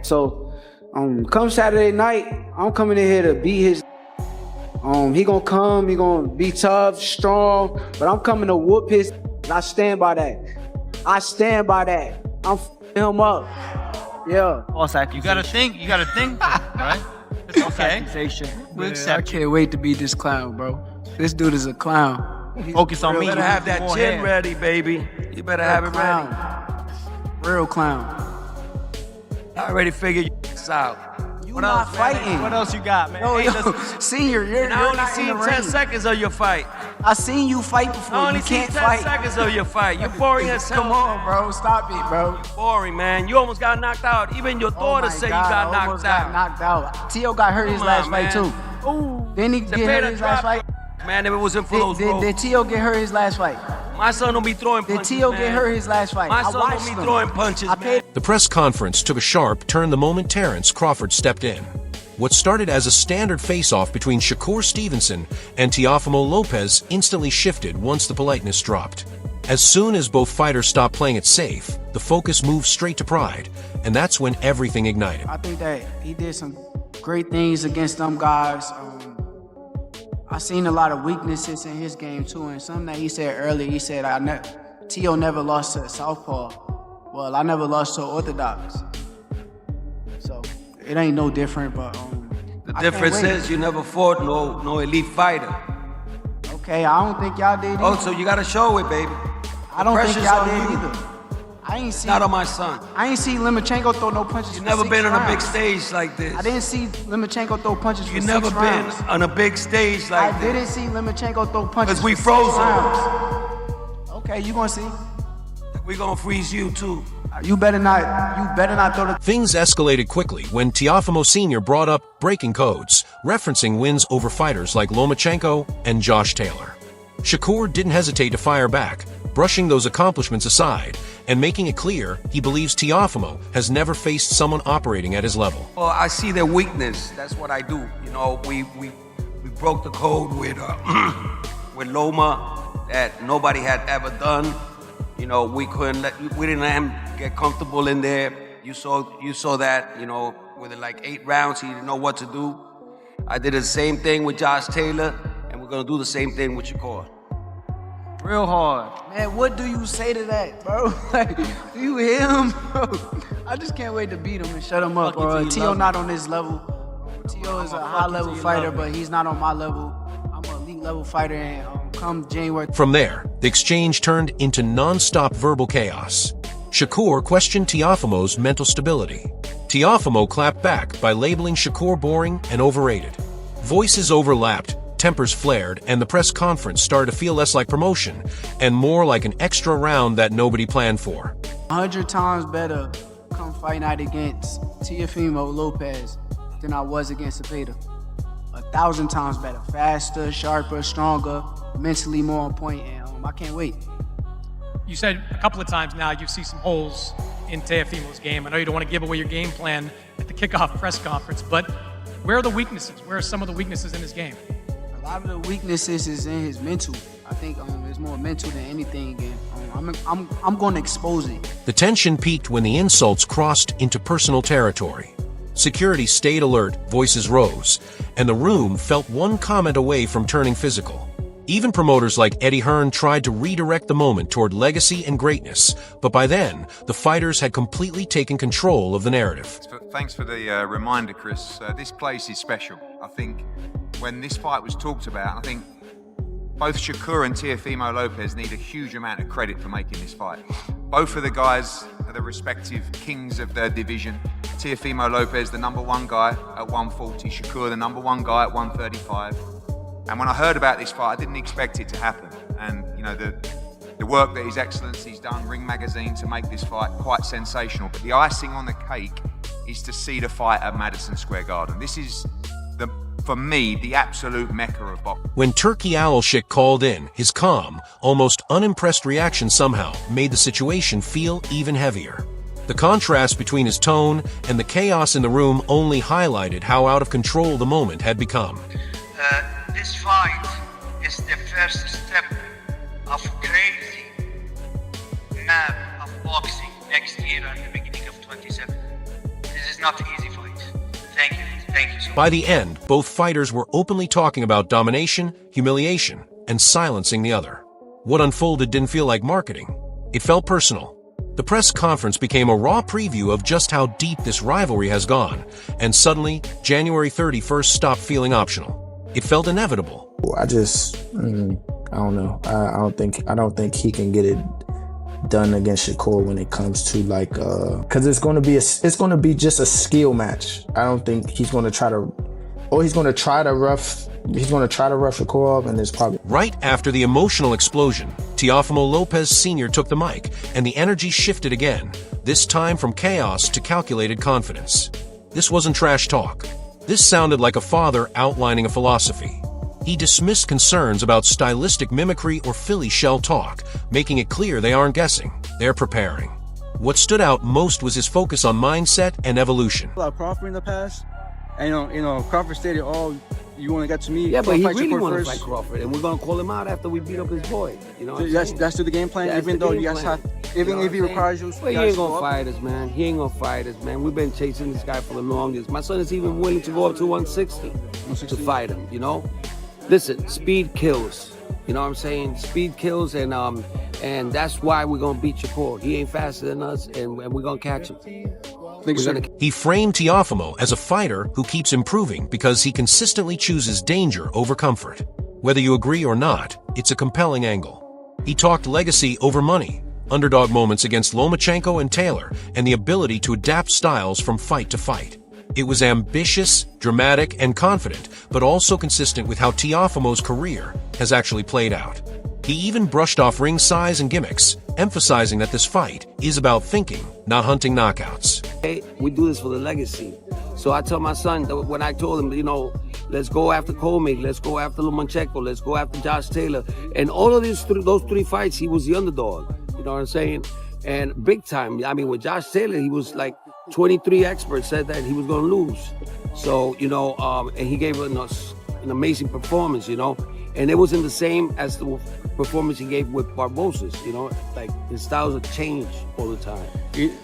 So, come Saturday night, I'm coming in here to beat his. He gonna come, he gonna be tough, strong, but I'm coming to whoop his. And I stand by that. I stand by that. I'm f***ing him up. Yeah. False accusation. You gotta think, right? It's okay. Man, I can't wait to beat this clown, bro. This dude is a clown. Focus on me. You better have that chin ready, baby. You better have it ready. Real clown. I already figured this out. You not fighting. What else you got, man? Yo, Senior, you're I only not seen in the 10 ring. seconds of your fight. I seen you fight before. I only You seen can't 10 fight. seconds of your fight. You're boring as hell. Come on, bro. Stop it, bro. Boring, man. You almost got knocked out. Even your daughter said you got knocked out. Knocked out. Tio got hurt his last fight too. Ooh. Didn't he get hurt his last fight? Man, if it wasn't for those ropes. Did Tio get hurt his last fight? My son don't be throwing Did punches, Tio man. get hurt his last fight? My I son watched don't be him. throwing punches, man. The press conference took a sharp turn the moment Terence Crawford stepped in. What started as a standard face-off between Shakur Stevenson and Teófimo López instantly shifted once the politeness dropped. As soon as both fighters stopped playing it safe, the focus moved straight to pride, and that's when everything ignited. I think that he did some great things against them guys. I seen a lot of weaknesses in his game too, and something that he said earlier, he said, Tio never lost to a southpaw. Well, I never lost to orthodox. So it ain't no different, but the difference is you never fought no elite fighter. Okay, I don't think y'all did either. Oh, so you gotta show it, baby. I don't think pressure's y'all on did you. either. I ain't see. Not on my son. I ain't see Lomachenko throw no punches. You for never 6 been on a big rounds. stage like this. I didn't see Lomachenko throw punches for You 6 never rounds. been on a big stage like I this. didn't see Lomachenko throw punches 'Cause we for 6 froze him. rounds. Okay, you gonna see. We gonna freeze you too. You better not throw the. Things escalated quickly when Teófimo Sr. brought up breaking codes, referencing wins over fighters like Lomachenko and Josh Taylor. Shakur didn't hesitate to fire back, brushing those accomplishments aside and making it clear he believes Teófimo has never faced someone operating at his level. Well, I see their weakness. That's what I do. You know, we broke the code with with Loma that nobody had ever done. You know, we didn't let him get comfortable in there. You saw that, you know, within like 8 rounds, he didn't know what to do. I did the same thing with Josh Taylor, and we're gonna do the same thing with Shakur. Real hard. Man, what do you say to that, bro? Like, do you hear him, bro? I just can't wait to beat him and shut him up. Tio not on this level. Tio is a high-level fighter, but he's not on my level. I'm an elite level fighter, and come January. From there, the exchange turned into non-stop verbal chaos. Shakur questioned Teófimo's mental stability. Teófimo clapped back by labeling Shakur boring and overrated. Voices overlapped, tempers flared, and the press conference started to feel less like promotion and more like an extra round that nobody planned for. 100 times better come fight night against Teofimo López than I was against Cepeda. 1,000 times better. Faster, sharper, stronger, mentally more on point, and I can't wait. You said a couple of times now you see some holes in Teofimo's game. I know you don't want to give away your game plan at the kickoff press conference, but where are the weaknesses? Where are some of the weaknesses in his game? A lot of the weaknesses is in his mental. I think it's more mental than anything. And I'm going to expose it. The tension peaked when the insults crossed into personal territory. Security stayed alert, voices rose, and the room felt one comment away from turning physical. Even promoters like Eddie Hearn tried to redirect the moment toward legacy and greatness, but by then, the fighters had completely taken control of the narrative. Thanks for the reminder, Chris. This place is special. I think when this fight was talked about, I think both Shakur and Teófimo López need a huge amount of credit for making this fight. Both of the guys are the respective kings of their division. Teófimo López, the #1 guy at 140, Shakur, the #1 guy at 135. And when I heard about this fight, I didn't expect it to happen. And you know, the work that His Excellency's done, Ring Magazine, to make this fight quite sensational. But the icing on the cake is to see the fight at Madison Square Garden. This is, for me, the absolute mecca of boxing. When Turkey Alshik called in, his calm, almost unimpressed reaction somehow made the situation feel even heavier. The contrast between his tone and the chaos in the room only highlighted how out of control the moment had become. This fight is the first step of crazy map of boxing next year at the beginning of 27. This is is not an easy fight. Thank you so much. By the end, both fighters were openly talking about domination, humiliation, and silencing the other. What unfolded didn't feel like marketing. It felt personal. The press conference became a raw preview of just how deep this rivalry has gone, and suddenly, January 31st stopped feeling optional. It felt inevitable. I don't know. I don't think he can get it done against Shakur when it comes to like, cause it's gonna be just a skill match. I don't think he's gonna try to rough Shakur off, and it's probably right after the emotional explosion. Teófimo López Sr. took the mic, and the energy shifted again, this time from chaos to calculated confidence. This wasn't trash talk. This sounded like a father outlining a philosophy. He dismissed concerns about stylistic mimicry or Philly shell talk, making it clear they aren't guessing, they're preparing. What stood out most was his focus on mindset and evolution. Crawford in the past, and you know, Crawford stated, "Oh, you want to get to me?" Yeah, but he really want to fight Crawford, and we're gonna call him out after we beat up his boy. You know, that's the game plan. That's even though you guys have, even if he requires you, well, he ain't gonna fight us, man. He ain't gonna fight us, man. We've been chasing this guy for the longest. My son is even willing to go up to 160 to fight him. You know, listen, speed kills. You know what I'm saying? Speed kills, and that's why we're gonna beat Shakur. He ain't faster than us, and we're gonna catch him. He framed Teófimo as a fighter who keeps improving because he consistently chooses danger over comfort. Whether you agree or not, it's a compelling angle. He talked legacy over money, underdog moments against Lomachenko and Taylor, and the ability to adapt styles from fight to fight. It was ambitious, dramatic, and confident, but also consistent with how Teófimo's career has actually played out. He even brushed off ring size and gimmicks, emphasizing that this fight is about thinking, not hunting knockouts. Hey, we do this for the legacy. So I tell my son, when I told him, you know, let's go after Colmig, let's go after Lomachenko, let's go after Josh Taylor. And all of those three fights, he was the underdog. You know what I'm saying? And big time. I mean, with Josh Taylor, he was like 23 experts said that he was going to lose. So, you know, and he gave us an amazing performance, you know. And it wasn't the same as the performance he gave with Barbosa's, you know. Like, his styles have changed all the time.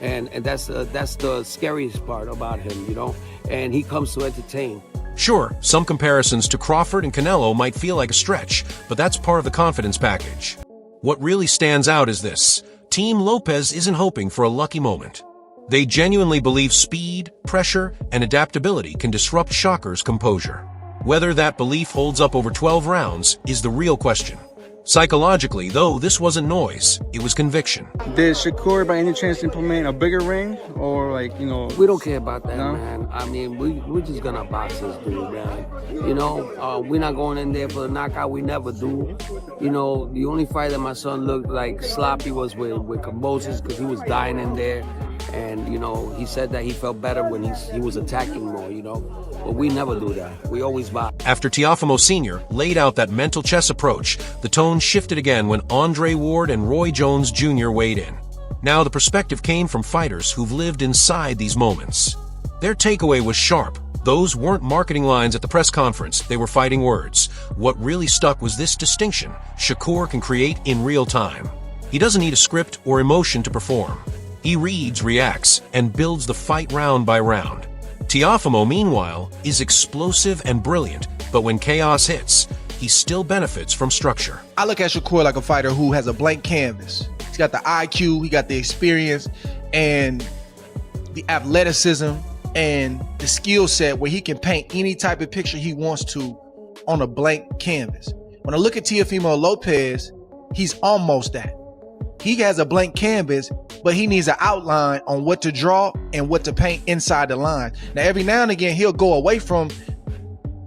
And that's the scariest part about him, you know. And he comes to entertain. Sure, some comparisons to Crawford and Canelo might feel like a stretch, but that's part of the confidence package. What really stands out is this. Team Lopez isn't hoping for a lucky moment. They genuinely believe speed, pressure, and adaptability can disrupt Shakur's composure. Whether that belief holds up over 12 rounds is the real question. Psychologically, though, this wasn't noise, it was conviction. Did Shakur by any chance implement a bigger ring, or like, you know? We don't care about that, man. I mean, we're just gonna box this dude, man. You know, we're not going in there for the knockout. We never do. You know, the only fight that my son looked like sloppy was with composure, because he was dying in there. And, you know, he said that he felt better when he was attacking more, you know. But we never do that. We always box. After Teófimo Sr. laid out that mental chess approach, the tone shifted again when Andre Ward and Roy Jones Jr. weighed in. Now the perspective came from fighters who've lived inside these moments. Their takeaway was sharp. Those weren't marketing lines at the press conference, they were fighting words. What really stuck was this distinction Shakur can create in real time. He doesn't need a script or emotion to perform. He reads, reacts, and builds the fight round by round. Teófimo, meanwhile, is explosive and brilliant, but when chaos hits, he still benefits from structure. I look at Shakur like a fighter who has a blank canvas. He's got the IQ, he got the experience, and the athleticism, and the skill set where he can paint any type of picture he wants to on a blank canvas. When I look at Teofimo López, he's almost that. He has a blank canvas, but he needs an outline on what to draw and what to paint inside the line. Now, every now and again, he'll go away from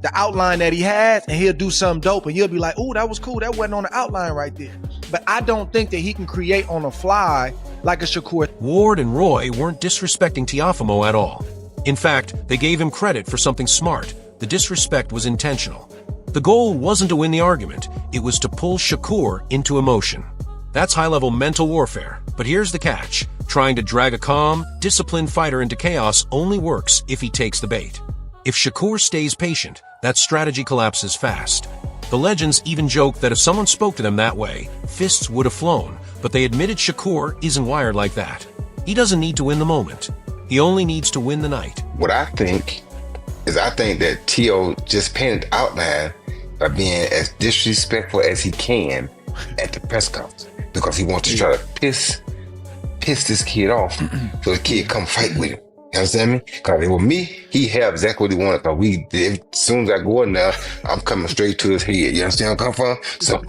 the outline that he has and he'll do something dope and you'll be like, oh, that was cool. That wasn't on the outline right there. But I don't think that he can create on the fly like a Shakur. Ward and Roy weren't disrespecting Teófimo at all. In fact, they gave him credit for something smart. The disrespect was intentional. The goal wasn't to win the argument. It was to pull Shakur into emotion. That's high-level mental warfare. But here's the catch. Trying to drag a calm, disciplined fighter into chaos only works if he takes the bait. If Shakur stays patient, that strategy collapses fast. The legends even joke that if someone spoke to them that way, fists would have flown, but they admitted Shakur isn't wired like that. He doesn't need to win the moment. He only needs to win the night. What I think that Tio just painted outline by being as disrespectful as he can at the press conference because he wants to try to piss this kid off so the kid come fight with him. You understand me? Because with me, he have exactly what he wanted. Because as soon as I go in there, I'm coming straight to his head. You understand where I'm coming from? So,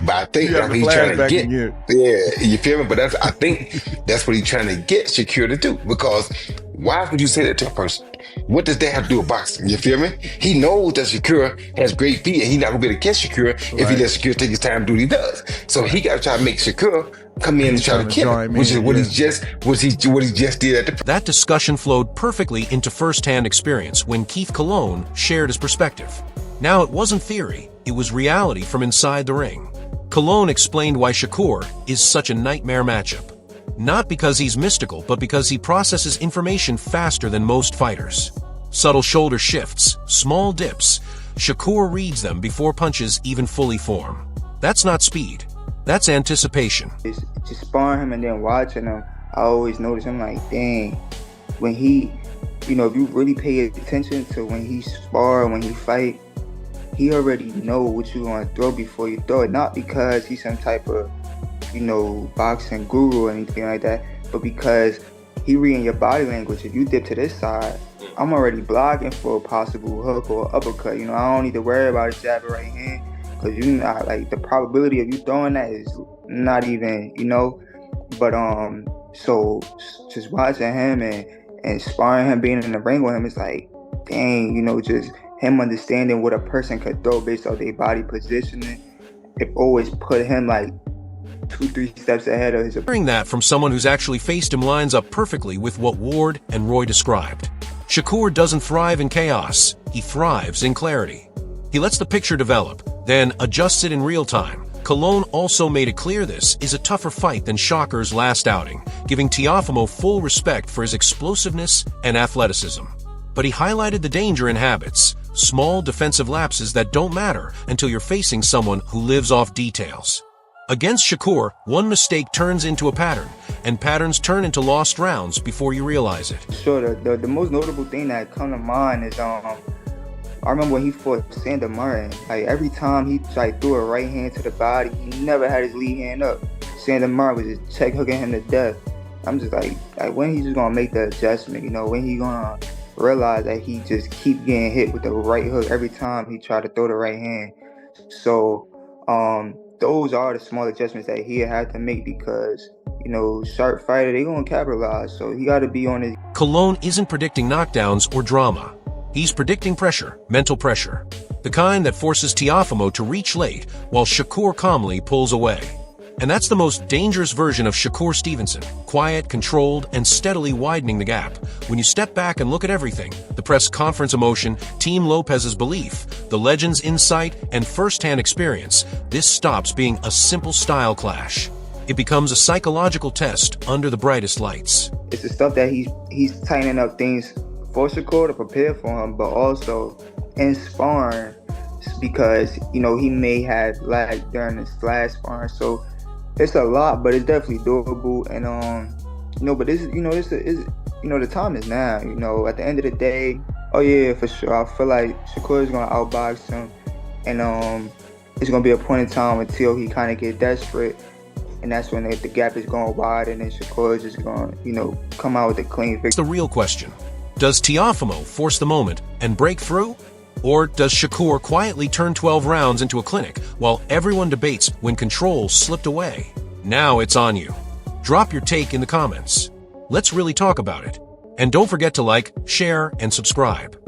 but I think that's what he's trying to get. Yeah, you feel me? But I think that's what he's trying to get Shakur to do. Because why would you say that to a person? What does that have to do with boxing? You feel me? He knows that Shakur has great feet and he's not going to be able to catch Shakur if he lets Shakur take his time to do what he does. So he got to try to make Shakur come in and try to kill him, which is what he just did at the... That discussion flowed perfectly into first-hand experience when Keith Colon shared his perspective. Now it wasn't theory, it was reality from inside the ring. Colon explained why Shakur is such a nightmare matchup. Not because he's mystical, but because he processes information faster than most fighters. Subtle shoulder shifts, small dips. Shakur reads them before punches even fully form. That's not speed. That's anticipation. Just sparring him and then watching him, I always notice him like, dang, when he, if you really pay attention to when he spar, when he fight, he already know what you're going to throw before you throw it. Not because he's some type of, boxing guru or anything like that, but because he reading your body language. If you dip to this side, I'm already blocking for a possible hook or uppercut. I don't need to worry about a jab or right hand because you not like the probability of you throwing that is not even, But so just watching him and sparring him, being in the ring with him, it's like, dang, just him understanding what a person could throw based on their body positioning. It always put him like 2-3 steps ahead of his. Hearing that from someone who's actually faced him lines up perfectly with what Ward and Roy described. Shakur doesn't thrive in chaos, he thrives in clarity. He lets the picture develop, then adjusts it in real time. Colon also made it clear this is a tougher fight than Shakur's last outing, giving Teofimo full respect for his explosiveness and athleticism. But he highlighted the danger in habits, small defensive lapses that don't matter until you're facing someone who lives off details. Against Shakur, one mistake turns into a pattern, and patterns turn into lost rounds before you realize it. Sure, the most notable thing that come to mind is I remember when he fought Sander Martin. Like every time he threw a right hand to the body, he never had his lead hand up. Sander Martin was just check hooking him to death. I'm just like when he's just gonna make the adjustment, when he gonna realize that he just keep getting hit with the right hook every time he try to throw the right hand. So those are the small adjustments that he had to make because, sharp fighter, they gonna capitalize. So he gotta be on his... Colon isn't predicting knockdowns or drama. He's predicting pressure, mental pressure. The kind that forces Teofimo to reach late while Shakur calmly pulls away. And that's the most dangerous version of Shakur Stevenson, quiet, controlled, and steadily widening the gap. When you step back and look at everything, the press conference emotion, Team Lopez's belief, the legend's insight, and first-hand experience, this stops being a simple style clash. It becomes a psychological test under the brightest lights. It's the stuff that he's tightening up things for Shakur to prepare for him, but also in sparring because, he may have lagged during his last sparring. So it's a lot, but it's definitely doable. And but this is the time is now. At the end of the day, for sure, I feel like Shakur is gonna outbox him, and it's gonna be a point in time until he kind of get desperate, and that's when the gap is going wide, and then Shakur is just gonna come out with a clean victory. It's the real question: does Teofimo force the moment and break through? Or does Shakur quietly turn 12 rounds into a clinic while everyone debates when control slipped away? Now it's on you. Drop your take in the comments. Let's really talk about it. And don't forget to like, share, and subscribe.